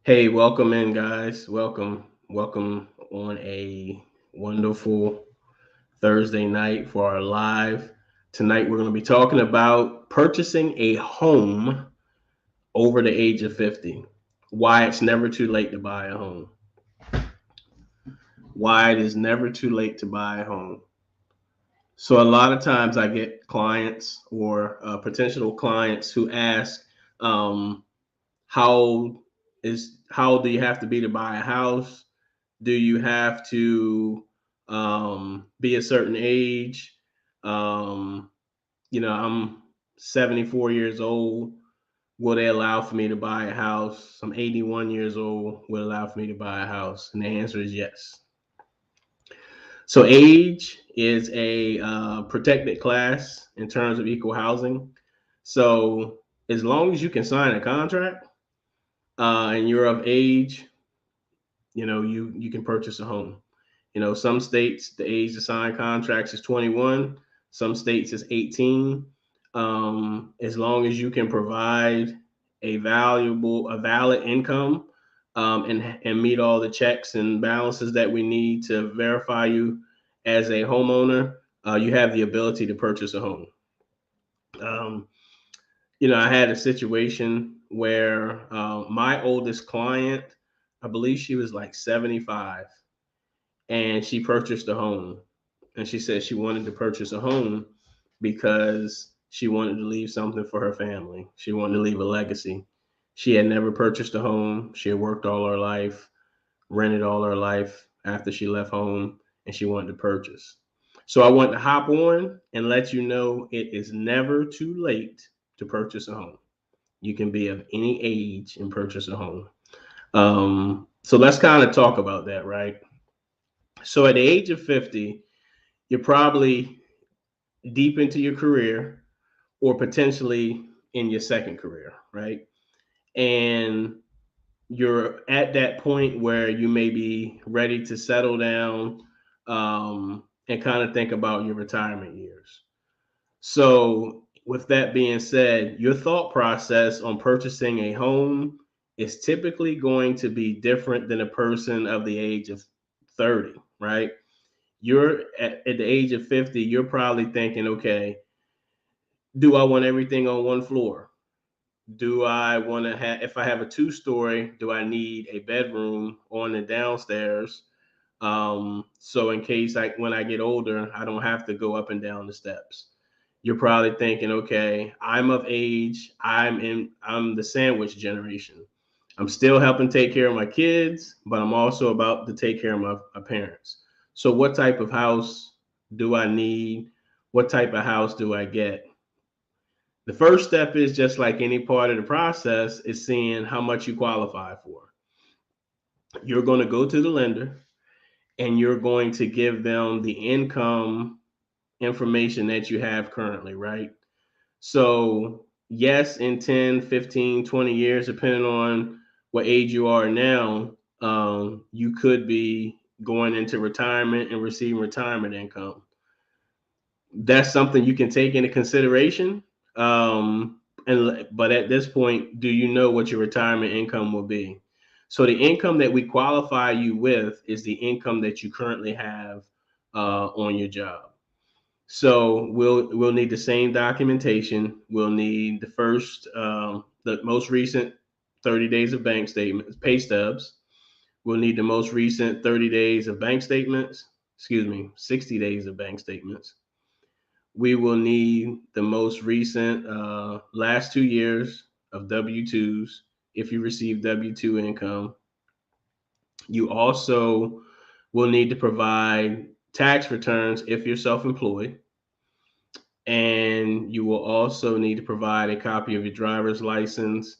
Hey, welcome in, guys. Welcome on a wonderful Thursday night for our live. Tonight, we're going to be talking about purchasing a home over the age of 50. Why it's never too late to buy a home. Why it is never too late to buy a home. So, a lot of times I get clients or potential clients who ask, um, how how do you have to be to buy a house? Do you have to be a certain age? Um, I'm 74 years old. Will they allow for me to buy a house? I'm 81 years old. Will allow for me to buy a house? And the answer is yes. So age is a protected class in terms of equal housing. So as long as you can sign a contract and you're of age, you can purchase a home. Some states the age to sign contracts is 21. Some states is 18. As long as you can provide a valid income, and meet all the checks and balances that we need to verify you as a homeowner, you have the ability to purchase a home. Um, I had a situation where my oldest client, I believe she was like 75, and she purchased a home. And she said she wanted to purchase a home because she wanted to leave something for her family. She wanted to leave a legacy. She had never purchased a home. She had worked all her life, rented all her life after she left home, and she wanted to purchase. So I want to hop on and let you know it is never too late to purchase a home. You can be of any age and purchase a home. So let's kind of talk about that, right? So at the age of 50, you're probably deep into your career or potentially in your second career, right? And you're at that point where you may be ready to settle down, and kind of think about your retirement years. So, with that being said, your thought process on purchasing a home is typically going to be different than a person of the age of 30, right? You're at the age of 50, you're probably thinking, okay, do I want everything on one floor? Do I want to have, if I have a two-story, do I need a bedroom on the downstairs? So in case when I get older, I don't have to go up and down the steps. You're probably thinking, okay, I'm of age. I'm the sandwich generation. I'm still helping take care of my kids, but I'm also about to take care of my parents. So what type of house do I need? What type of house do I get? The first step is just like any part of the process is seeing how much you qualify for. You're going to go to the lender and you're going to give them the income information that you have currently, right? So, yes, in 10, 15, 20 years, depending on what age you are now, you could be going into retirement and receiving retirement income. That's something you can take into consideration. But at this point, do you know what your retirement income will be? So the income that we qualify you with is the income that you currently have on your job. So we'll need the same documentation. We'll need the most recent 30 days of bank statements, pay stubs. We'll need the most recent 30 days of bank statements. Excuse me, 60 days of bank statements. We will need the most recent last 2 years of W 2s if you receive W 2 income. You also will need to provide tax returns if you're self employed. And you will also need to provide a copy of your driver's license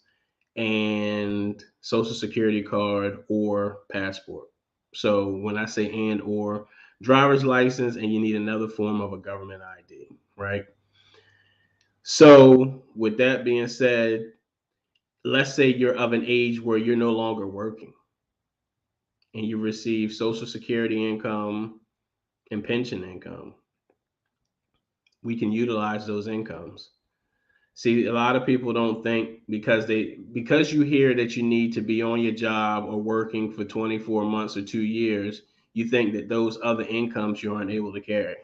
and social security card or passport. So when I say and or driver's license, and you need another form of a government ID, right? So, with that being said, let's say you're of an age where you're no longer working and you receive Social Security income and pension income. We can utilize those incomes. See, a lot of people don't think because you hear that you need to be on your job or working for 24 months or 2 years, you think that those other incomes you aren't able to carry.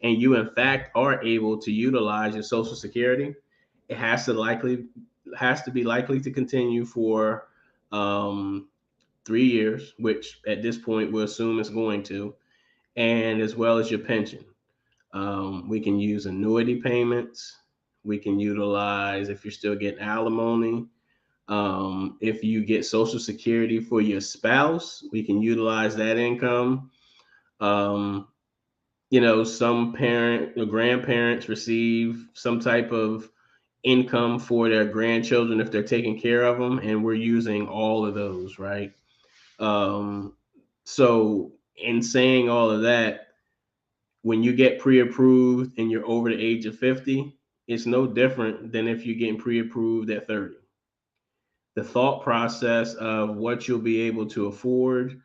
And you in fact are able to utilize your social security. It has to be likely to continue for 3 years, which at this point we'll assume it's going to, and as well as your pension. We can use annuity payments. We can utilize if you're still getting alimony. If you get Social Security for your spouse, we can utilize that income. Um, some parent or grandparents receive some type of income for their grandchildren if they're taking care of them, and we're using all of those, right? Um, so, in saying all of that, when you get pre-approved and you're over the age of 50, it's no different than if you're getting pre-approved at 30. The thought process of what you'll be able to afford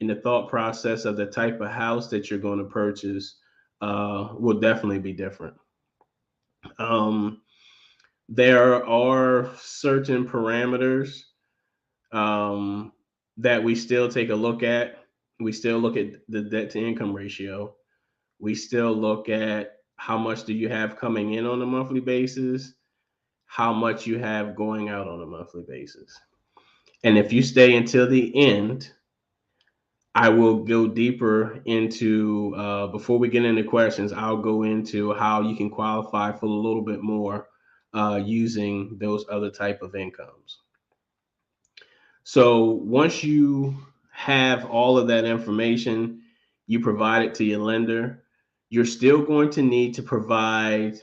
and the thought process of the type of house that you're going to purchase will definitely be different. Um, there are certain parameters um, that we still take a look at. We still look at the debt to income ratio. We still look at how much do you have coming in on a monthly basis, how much you have going out on a monthly basis. And if you stay until the end, I will go deeper into, before we get into questions, I'll go into how you can qualify for a little bit more using those other type of incomes. So once you have all of that information, you provide it to your lender, you're still going to need to provide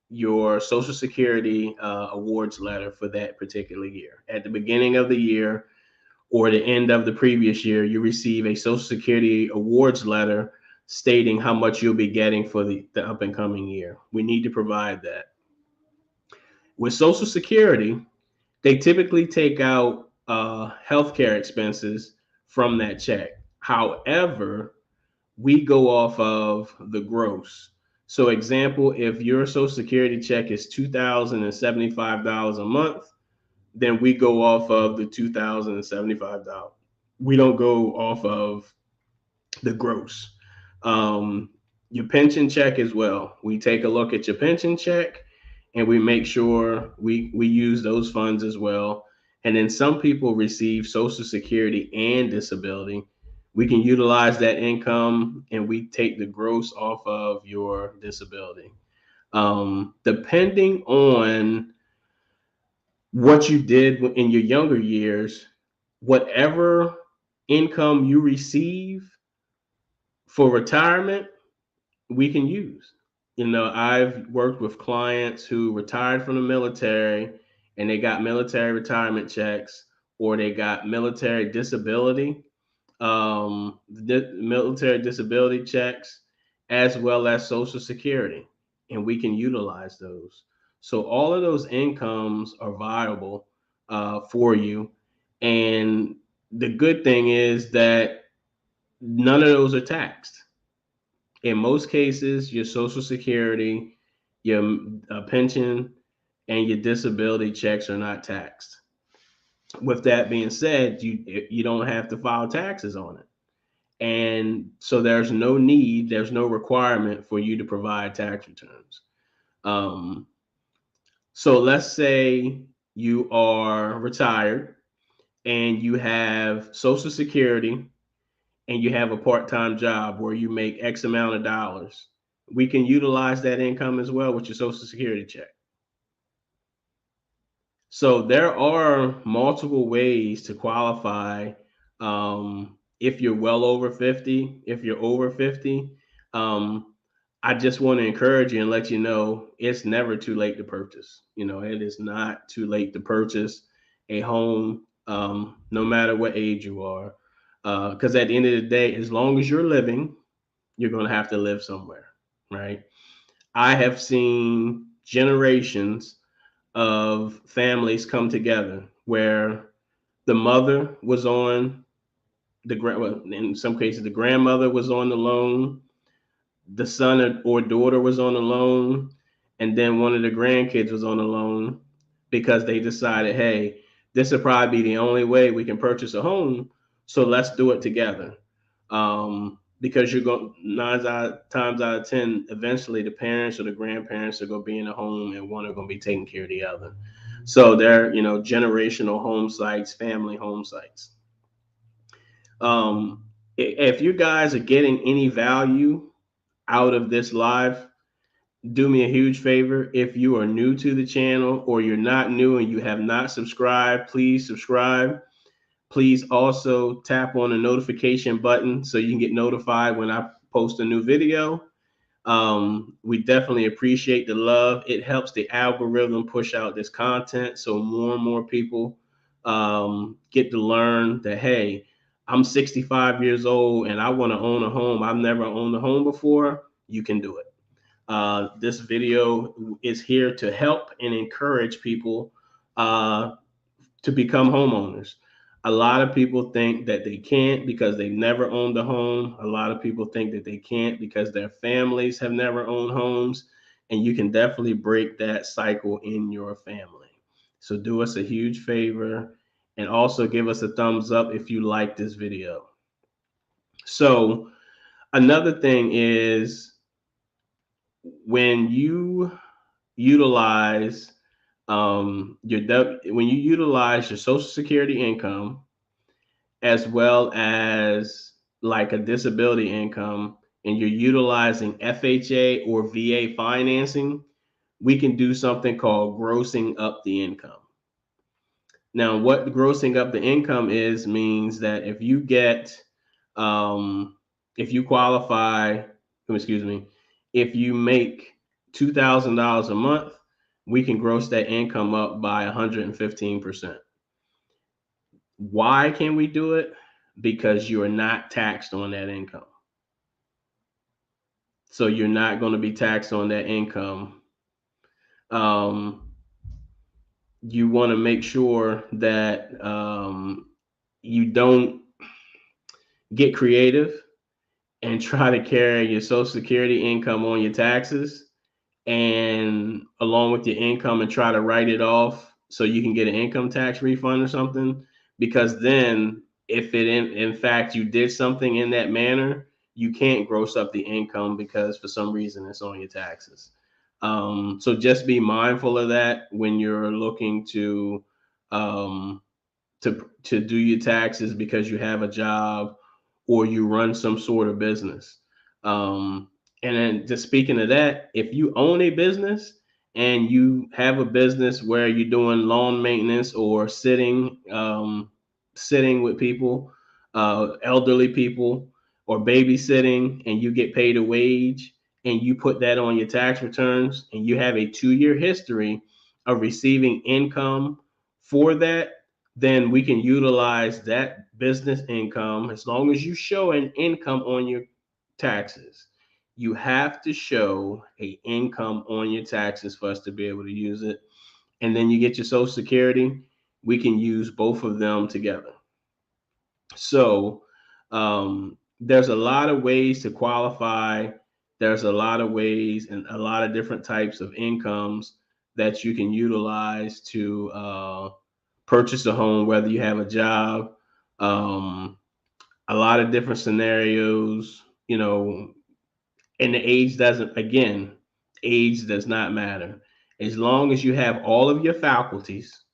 your Social Security awards letter for that particular year. At the beginning of the year or the end of the previous year, you receive a Social Security awards letter stating how much you'll be getting for the up and coming year. We need to provide that. With Social Security, they typically take out healthcare expenses from that check. However, we go off of the gross. So, example, if your Social Security check is $2,075 a month, then we go off of the $2,075. We don't go off of the gross. Um, your pension check as well. We take a look at your pension check and we make sure we use those funds as well. And then some people receive Social Security and disability. We can utilize that income and we take the gross off of your disability. Depending on what you did in your younger years, whatever income you receive for retirement, we can use. I've worked with clients who retired from the military and they got military retirement checks or they got military disability, military disability checks, as well as Social Security, and we can utilize those. So all of those incomes are viable for you. And the good thing is that none of those are taxed. In most cases, your Social Security, your pension, and your disability checks are not taxed. With that being said, you don't have to file taxes on it. And so there's no requirement for you to provide tax returns. Um, so let's say you are retired and you have Social Security and you have a part-time job where you make X amount of dollars. We can utilize that income as well with your Social Security check. So there are multiple ways to qualify if you're well over 50, if you're over 50. Um, I just want to encourage you and let you know it's never too late to purchase. It is not too late to purchase a home, no matter what age you are. Because at the end of the day, as long as you're living, you're going to have to live somewhere, right? I have seen generations of families come together where the mother was on well, in some cases, the grandmother was on the loan, the son or daughter was on the loan, and then one of the grandkids was on the loan because they decided, hey, this will probably be the only way we can purchase a home, so let's do it together. Because you're going times out of 10, eventually the parents or the grandparents are going to be in the home, and one are going to be taking care of the other. So they're, generational home sites, family home sites. If you guys are getting any value out of this live, do me a huge favor. If you are new to the channel or you're not new and you have not subscribed, please subscribe. Please also tap on the notification button so you can get notified when I post a new video. We definitely appreciate the love. It helps the algorithm push out this content so more and more people get to learn that, hey, I'm 65 years old and I want to own a home. I've never owned a home before. You can do it. This video is here to help and encourage people to become homeowners. A lot of people think that they can't because they've never owned a home. A lot of people think that they can't because their families have never owned homes. And you can definitely break that cycle in your family. So do us a huge favor and also give us a thumbs up if you like this video. So another thing is when you utilize when you utilize your Social Security income as well as like a disability income, and you're utilizing FHA or VA financing, we can do something called grossing up the income. Now, what grossing up the income is means that if you get, if you qualify, excuse me, if you make $2,000 a month, we can gross that income up by 115%. Why can we do it? Because you are not taxed on that income. So you're not going to be taxed on that income. You want to make sure that you don't get creative and try to carry your Social Security income on your taxes and along with your income and try to write it off so you can get an income tax refund or something. Because then if it in fact you did something in that manner, you can't gross up the income because for some reason it's on your taxes. So just be mindful of that when you're looking to do your taxes because you have a job or you run some sort of business. And then just speaking of that, if you own a business and you have a business where you're doing lawn maintenance or sitting with people, elderly people, or babysitting, and you get paid a wage and you put that on your tax returns and you have a 2-year history of receiving income for that, then we can utilize that business income as long as you show an income on your taxes. You have to show a income on your taxes for us to be able to use it. And then you get your Social Security. We can use both of them together. So there's a lot of ways to qualify. There's a lot of ways and a lot of different types of incomes that you can utilize to purchase a home, whether you have a job, a lot of different scenarios, and the age age does not matter. As long as you have all of your faculties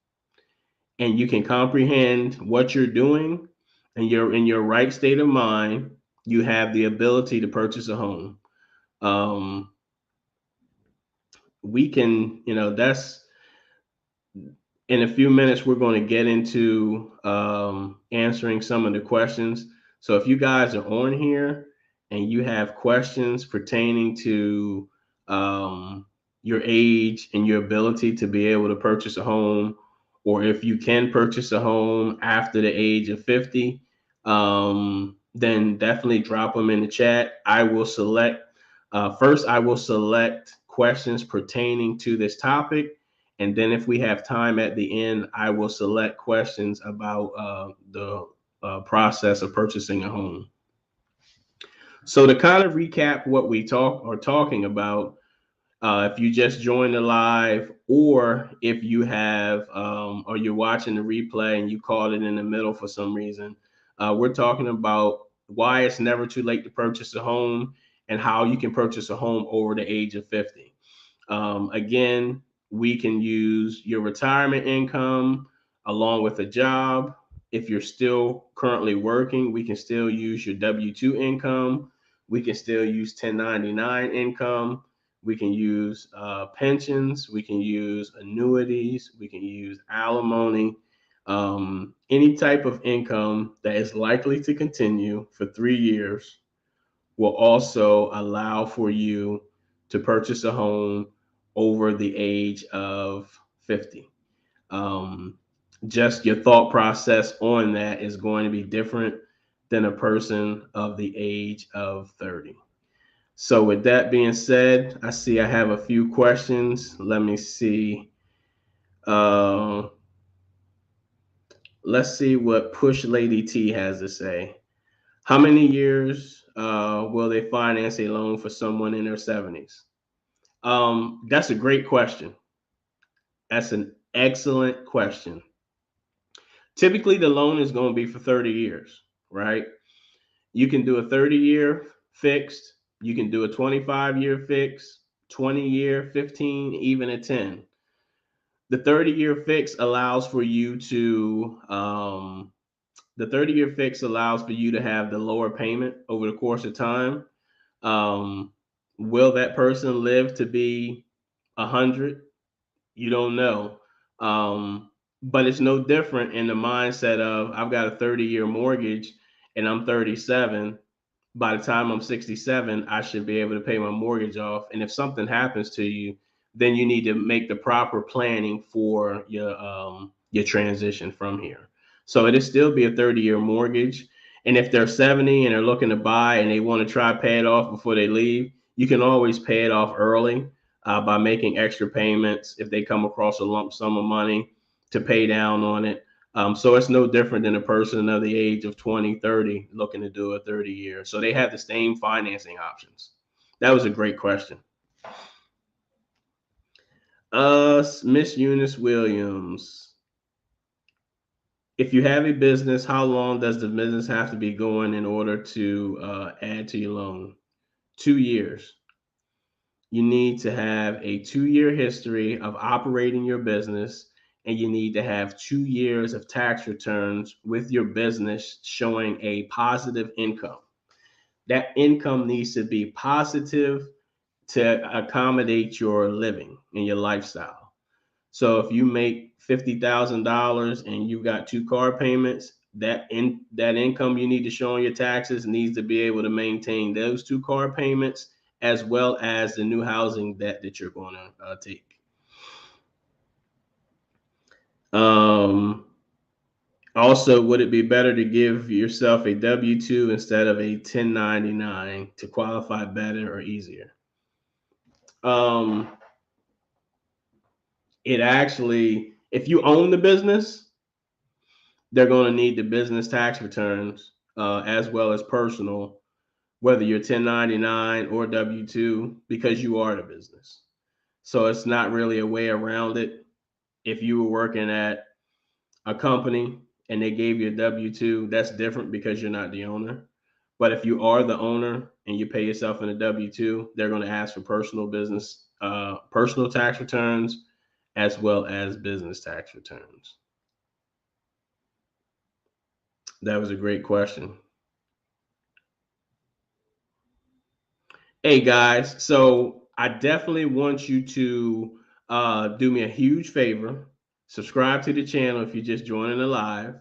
and you can comprehend what you're doing and you're in your right state of mind, you have the ability to purchase a home. We can, that's in a few minutes, we're going to get into answering some of the questions. So if you guys are on here and you have questions pertaining to your age and your ability to be able to purchase a home, or if you can purchase a home after the age of 50, then definitely drop them in the chat. I will select, first I will select questions pertaining to this topic. And then if we have time at the end, I will select questions about the process of purchasing a home. So to kind of recap what we are talking about, If you just joined the live, or if you have, or you're watching the replay and you caught it in the middle for some reason, we're talking about why it's never too late to purchase a home and how you can purchase a home over the age of 50. Again, we can use your retirement income along with a job. If you're still currently working, we can still use your W-2 income. We can still use 1099 income. We can use pensions. We can use annuities. We can use alimony. Any type of income that is likely to continue for 3 years will also allow for you to purchase a home over the age of 50. Um, just your thought process on that is going to be different than a person of the age of 30. So, with that being said, I see I have a few questions. Let me see. Uh, let's see what Push Lady T has to say. How many years will they finance a loan for someone in their 70s? That's a great question. That's an excellent question. Typically, the loan is going to be for 30 years, right? You can do a 30-year fixed, you can do a 25-year fixed, 20-year, 15, even a 10. The 30-year fix allows for you to the 30-year fix allows for you to have the lower payment over the course of time. Um, will that person live to be 100? You don't know. But it's no different in the mindset of I've got a 30-year mortgage and I'm 37. By the time I'm 67, I should be able to pay my mortgage off. And if something happens to you, then you need to make the proper planning for your transition from here. So it'll still be a 30-year mortgage. And if they're 70 and they're looking to buy and they want to try pay it off before they leave, you can always pay it off early by making extra payments if they come across a lump sum of money to pay down on it. So it's no different than a person of the age of 20, 30 looking to do a 30 year. So they have the same financing options. That was a great question. Miss Eunice Williams. If you have a business, how long does the business have to be going in order to add to your loan? 2 years. You need to have a 2-year history of operating your business, and you need to have 2 years of tax returns with your business showing a positive income. That income needs to be positive to accommodate your living and your lifestyle. So if you make $50,000 and you got 2 car payments, that income you need to show on your taxes needs to be able to maintain those 2 car payments as well as the new housing that you're going to take. Also, would it be better to give yourself a W-2 instead of a 1099 to qualify better or easier? It actually, if you own the business, they're going to need the business tax returns as well as personal, whether you're 1099 or W-2, because you are the business. So it's not really a way around it. If you were working at a company and they gave you a W-2, that's different because you're not the owner. But if you are the owner and you pay yourself in a W-2, they're going to ask for personal tax returns as well as business tax returns. That was a great question. Hey guys, so I definitely want you to do me a huge favor. Subscribe to the channel if you're just joining the live.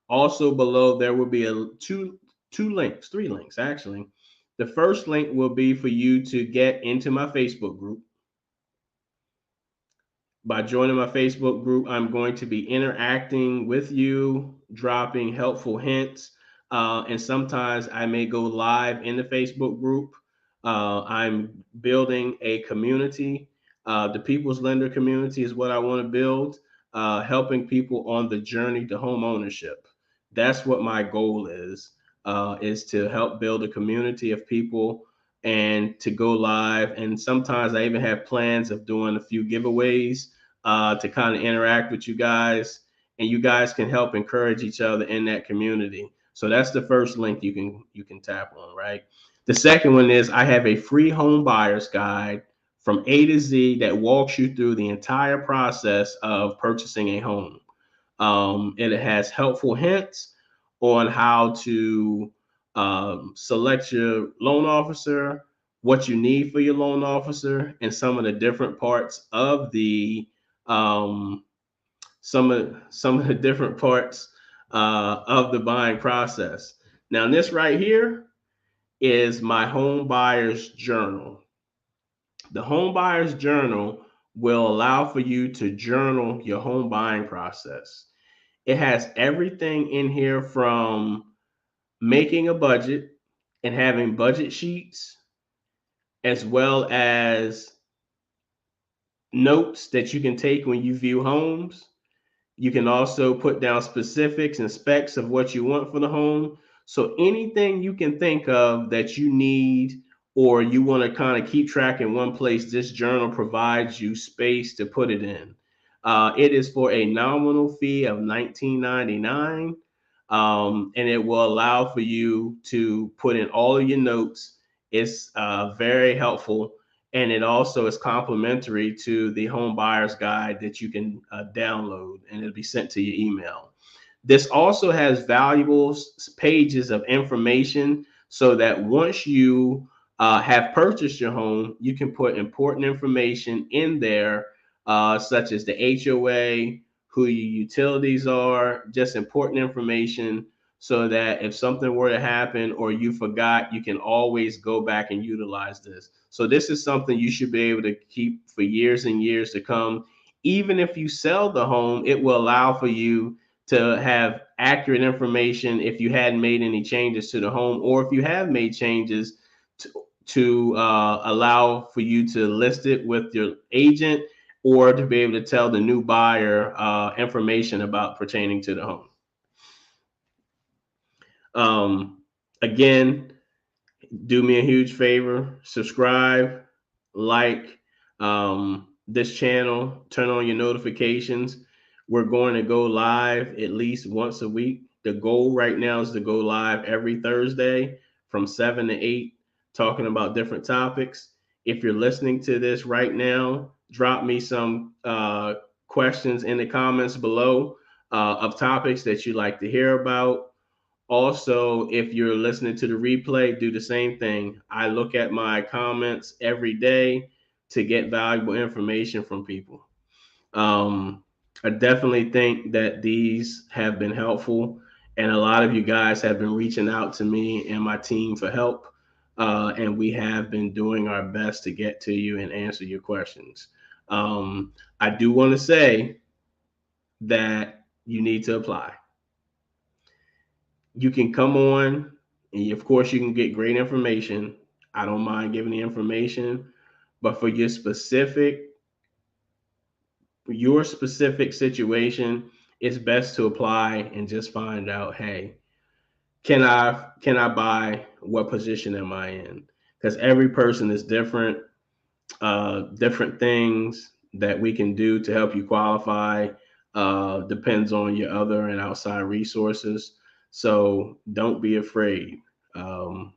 Also below there will be three links actually. The first link will be for you to get into my Facebook group. By joining my Facebook group, I'm going to be interacting with you, dropping helpful hints, and sometimes I may go live in the Facebook group. I'm building a community. The People's Lender community is what I want to build, helping people on the journey to home ownership. That's what my goal is to help build a community of people and to go live. And sometimes I even have plans of doing a few giveaways to kind of interact with you guys, and you guys can help encourage each other in that community. So that's the first link you can tap on, right? The second one is I have a free home buyer's guide from A to Z that walks you through the entire process of purchasing a home. And it has helpful hints on how to select your loan officer, what you need for your loan officer, and some of the different parts of the um, some of the different parts of the buying process. Now, this right here is my home buyer's journal. The home buyer's journal will allow for you to journal your home buying process. It has everything in here from making a budget and having budget sheets, as well as notes that you can take when you view homes. You can also put down specifics and specs of what you want for the home. So anything you can think of that you need or you want to kind of keep track in one place, this journal provides you space to put it in. It is for a nominal fee of $19.99, and it will allow for you to put in all of your notes. It's very helpful, and it also is complimentary to the home buyer's guide that you can download, and it'll be sent to your email. This also has valuable pages of information so that once you have purchased your home, you can put important information in there, such as the HOA, who your utilities are, just important information so that if something were to happen or you forgot, you can always go back and utilize this. So this is something you should be able to keep for years and years to come. Even if you sell the home, it will allow for you to have accurate information if you hadn't made any changes to the home, or if you have made changes to allow for you to list it with your agent, or to be able to tell the new buyer information about pertaining to the home. Again, do me a huge favor, subscribe, like this channel, turn on your notifications. We're going to go live at least once a week. The goal right now is to go live every Thursday from 7 to 8, talking about different topics. If you're listening to this right now, drop me some questions in the comments below of topics that you'd like to hear about. Also, if you're listening to the replay, do the same thing. I look at my comments every day to get valuable information from people. I definitely think that these have been helpful, and a lot of you guys have been reaching out to me and my team for help. And we have been doing our best to get to you and answer your questions. I do want to say that you need to apply. You can come on, and of course, you can get great information. I don't mind giving the information, but for your specific situation, it's best to apply and just find out, hey, can I buy? What position am I in? Because every person is different. Different things that we can do to help you qualify depends on your other and outside resources. So don't be afraid to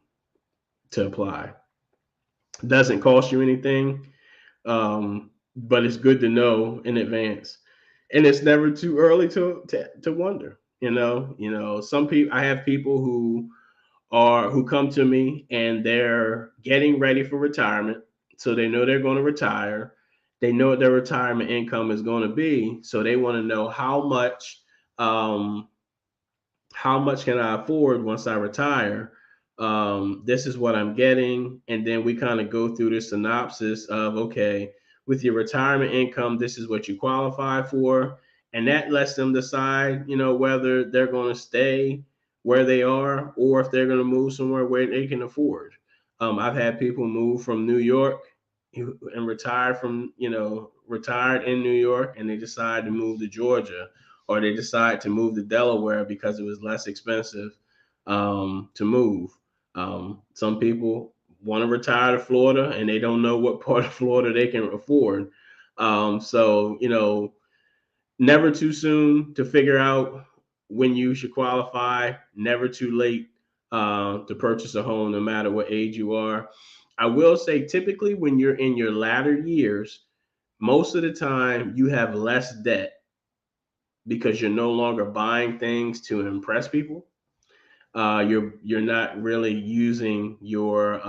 apply. It doesn't cost you anything, but it's good to know in advance. And it's never too early to wonder. Some people, I have people who come to me and they're getting ready for retirement. So they know they're going to retire. They know what their retirement income is going to be. So they want to know um, how much can I afford once I retire? This is what I'm getting. And then we kind of go through the synopsis of, okay, with your retirement income, this is what you qualify for. And that lets them decide, whether they're going to stay where they are or if they're going to move somewhere where they can afford. I've had people move from New York and retired in New York, and they decide to move to Georgia, or they decide to move to Delaware because it was less expensive to move. Some people want to retire to Florida and they don't know what part of Florida they can afford. So, never too soon to figure out when you should qualify, never too late to purchase a home, no matter what age you are. I will say, typically, when you're in your latter years, most of the time you have less debt because you're no longer buying things to impress people. You're not really using your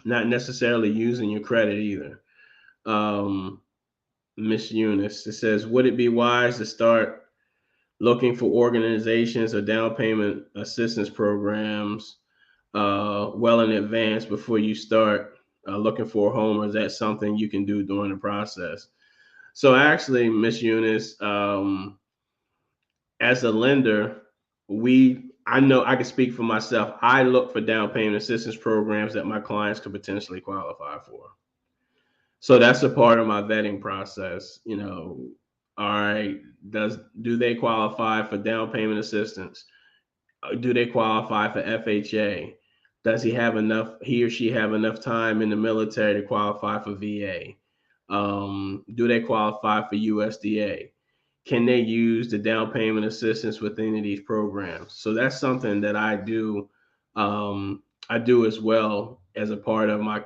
not necessarily using your credit either. Um, Miss Eunice, it says, would it be wise to start looking for organizations or down payment assistance programs well in advance before you start looking for a home, or is that something you can do during the process? So actually, Miss Eunice, as a lender, I know I can speak for myself. I look for down payment assistance programs that my clients could potentially qualify for. So that's a part of my vetting process. All right, do they qualify for down payment assistance? Do they qualify for FHA? Does he or she have enough time in the military to qualify for VA? Do they qualify for USDA? Can they use the down payment assistance with any of these programs? So that's something that I do. I do as well as a part of my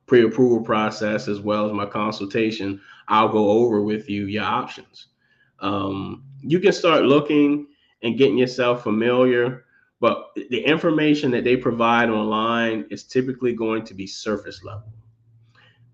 pre-approval process, as well as my consultation. I'll go over with you your options. You can start looking and getting yourself familiar, but the information that they provide online is typically going to be surface level.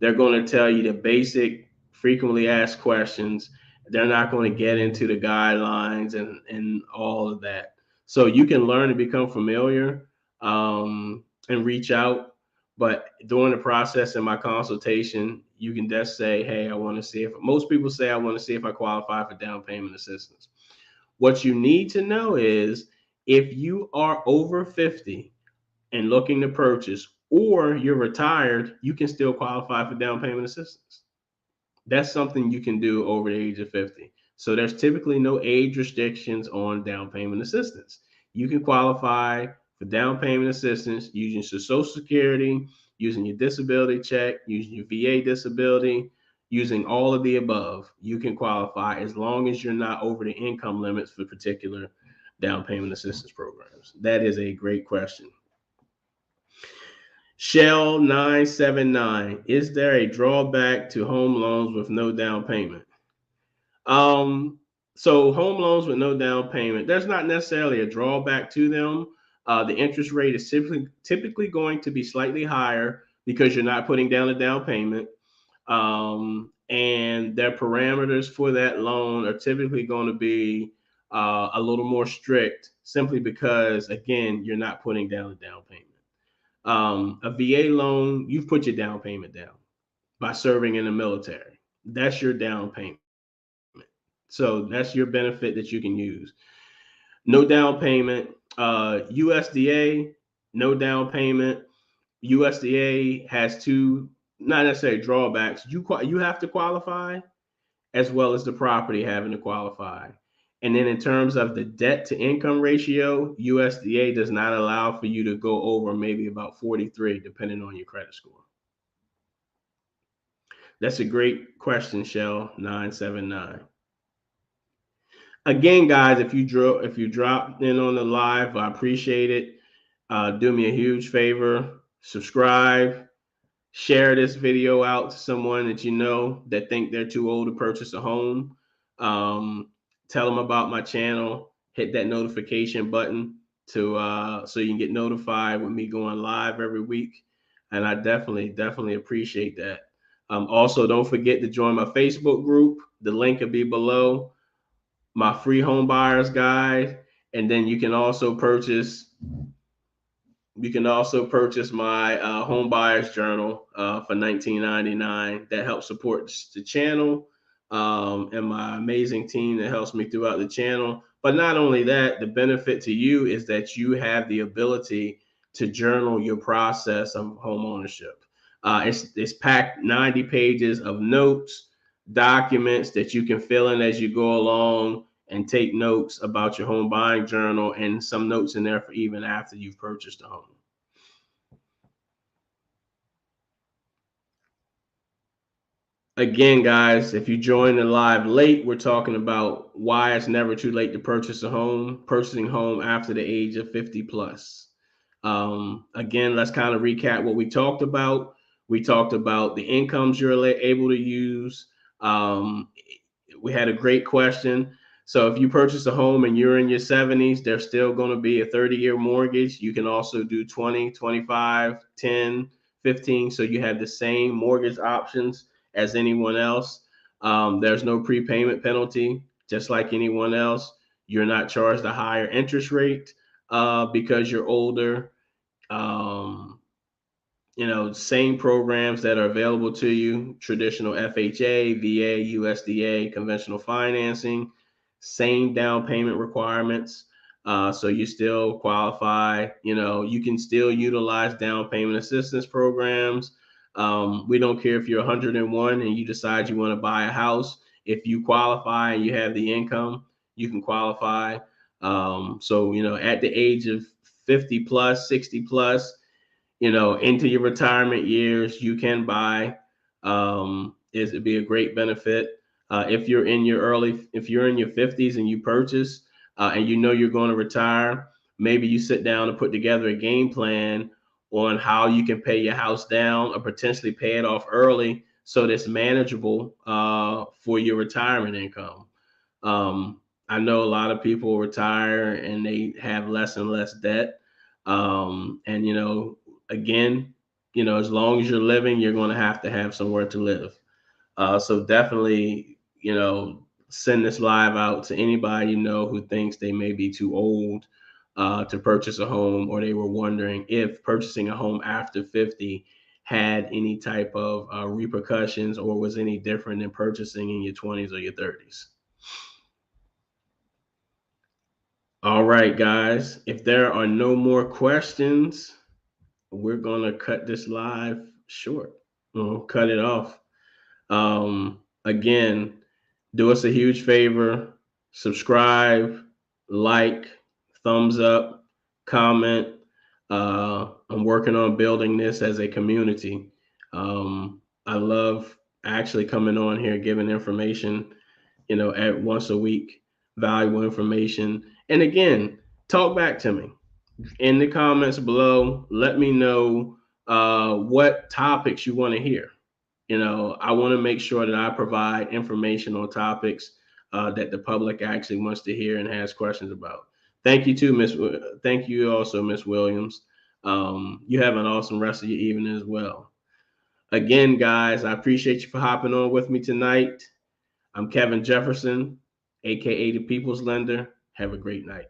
They're going to tell you the basic, frequently asked questions. They're not going to get into the guidelines and all of that. So you can learn to become familiar and reach out. But during the process in my consultation, you can just say, hey, I want to see if most people say, I want to see if I qualify for down payment assistance. What you need to know is if you are over 50 and looking to purchase, or you're retired, you can still qualify for down payment assistance. That's something you can do over the age of 50. So there's typically no age restrictions on down payment assistance. You can qualify for down payment assistance using your Social Security, using your disability check, using your VA disability, using all of the above. You can qualify as long as you're not over the income limits for particular down payment assistance programs. That is a great question. Shell 979. Is there a drawback to home loans with no down payment? So home loans with no down payment, there's not necessarily a drawback to them. The interest rate is typically going to be slightly higher because you're not putting down a down payment. And their parameters for that loan are typically going to be a little more strict, simply because, again, you're not putting down a down payment. A VA loan, you've put your down payment down by serving in the military. That's your down payment. So that's your benefit that you can use. No down payment. USDA, no down payment. USDA has two, not necessarily drawbacks. You have to qualify, as well as the property having to qualify. And then in terms of the debt to income ratio, USDA does not allow for you to go over maybe about 43, depending on your credit score. That's a great question, Shell 979. Again, guys, if you dropped in on the live, I appreciate it. Do me a huge favor, subscribe, share this video out to someone that you know that think they're too old to purchase a home. Tell them about my channel. Hit that notification button so you can get notified with me going live every week. And I definitely appreciate that. Also, don't forget to join my Facebook group. The link will be below. My free home buyers guide, and then you can also purchase my home buyers journal for $19.99. That helps support the channel and my amazing team that helps me throughout the channel. But not only that, the benefit to you is that you have the ability to journal your process of home ownership. It's packed 90 pages of notes, documents that you can fill in as you go along, and take notes about your home buying journal, and some notes in there for even after you've purchased a home. Again, guys, if you join the live late, we're talking about why it's never too late to purchase a home, purchasing home after the age of 50 plus. Again, let's kind of recap what we talked about. We talked about the incomes you're able to use. Um, we had a great question. So if you purchase a home and you're in your 70s, there's still going to be a 30-year mortgage. You can also do 20, 25, 10, 15. So you have the same mortgage options as anyone else. There's no prepayment penalty, just like anyone else. You're not charged a higher interest rate because you're older. Um, same programs that are available to you: traditional FHA, VA, USDA, conventional financing, same down payment requirements. So you still qualify. You can still utilize down payment assistance programs. We don't care if you're 101 and you decide you want to buy a house. If you qualify and you have the income, you can qualify. So at the age of 50 plus, 60 plus, into your retirement years, you can buy. It'd be a great benefit. If you're in your 50s and you purchase, and you're going to retire, maybe you sit down and put together a game plan on how you can pay your house down or potentially pay it off early so that's manageable for your retirement income. I know a lot of people retire and they have less and less debt. And again, as long as you're living, you're going to have somewhere to live. So definitely, send this live out to anybody who thinks they may be too old to purchase a home, or they were wondering if purchasing a home after 50 had any type of repercussions or was any different than purchasing in your 20s or your 30s. All right, guys, if there are no more questions, we're going to cut this live short. We'll cut it off. Again, do us a huge favor: subscribe, like, thumbs up, comment. I'm working on building this as a community. I love actually coming on here, giving information, at once a week, valuable information. And again, talk back to me in the comments below. Let me know what topics you want to hear. I want to make sure that I provide information on topics that the public actually wants to hear and has questions about. Thank you too, Miss. Thank you also, Miss Williams. You have an awesome rest of your evening as well. Again, guys, I appreciate you for hopping on with me tonight. I'm Kevin Jefferson, aka the People's Lender. Have a great night.